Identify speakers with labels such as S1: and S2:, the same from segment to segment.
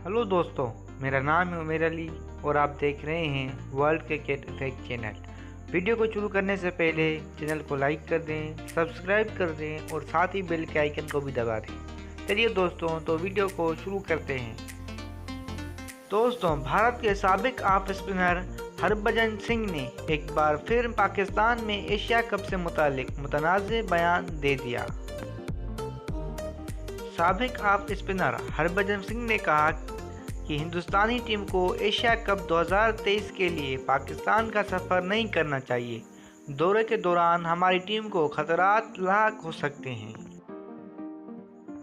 S1: Hello दोस्तों, मेरा नाम है उमेर अली और आप देख रहे हैं world cricket effect channel. Video को शुरू करने से पहले चैनल को लाइक कर दें, सब्सक्राइब कर दें और साथ ही बेल के आइकन को भी दबा दें। चलिए दोस्तों, तो वीडियो को शुरू करते हैं। दोस्तों, भारत के साबिक ऑफ स्पिनर हरभजन सिंह ने एक बार फिर पाकिस्तान में एशिया कप से मुतालिक मुतनाज़ बयान दे दिया। साबिक ऑफ स्पिनर हरभजन सिंह ने कहा कि हिंदुस्तानी टीम को एशिया कप 2023 के लिए पाकिस्तान का सफ़र नहीं करना चाहिए। दौरे के दौरान हमारी टीम को खतरात लाक हो सकते हैं।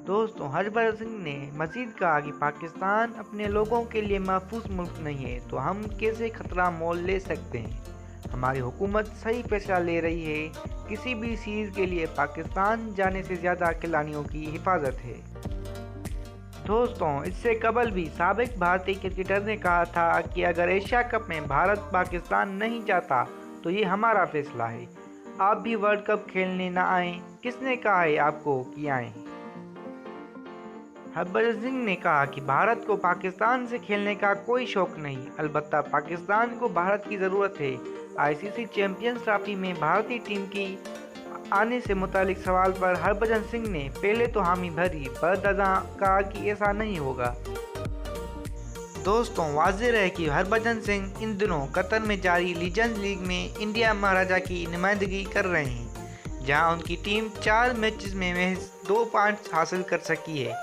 S1: दोस्तों, हरभजन सिंह ने मज़ीद कहा कि पाकिस्तान अपने लोगों के लिए महफूज मुल्क नहीं है, तो हम कैसे खतरा मोल ले सकते हैं। हमारी हुकूमत सही फैसला ले रही है। किसी भी सीरीज़ के लिए पाकिस्तान जाने से ज़्यादा खिलाड़ियों की हिफाजत है। दोस्तों, इससे कबल भी साबिक भारतीय क्रिकेटर ने कहा था कि अगर एशिया कप में भारत पाकिस्तान नहीं जाता तो ये हमारा फैसला है। आप भी वर्ल्ड कप खेलने ना आएँ। किसने कहा है आपको कि आएँ? हरभजन सिंह ने कहा कि भारत को पाकिस्तान से खेलने का कोई शौक नहीं, अलबत्ता पाकिस्तान को भारत की ज़रूरत है। आईसीसी चैंपियंस ट्रॉफी में भारतीय टीम की आने से मुतालिक सवाल पर हरभजन सिंह ने पहले तो हामी भरी, पर कहा कि ऐसा नहीं होगा। दोस्तों, वाज़ेह है कि हरभजन सिंह इन दिनों कतर में जारी लीजेंड्स लीग में इंडिया महाराजा की नुमाइंदगी कर रहे हैं, जहां उनकी टीम 4 मैचेस में महज 2 पॉइंट्स हासिल कर सकी है,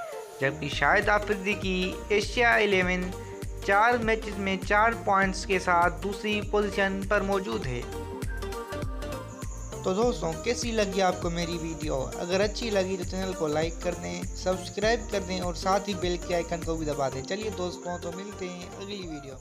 S1: जबकि शाहिद आफरीदी की एशिया 11 4 मैचेस में 4 पॉइंट्स के साथ दूसरी पोजीशन पर मौजूद है। तो दोस्तों, कैसी लगी आपको मेरी वीडियो? अगर अच्छी लगी तो चैनल को लाइक कर दें, सब्सक्राइब कर दें और साथ ही बेल के आइकन को भी दबा दें। चलिए दोस्तों, तो मिलते हैं अगली वीडियो।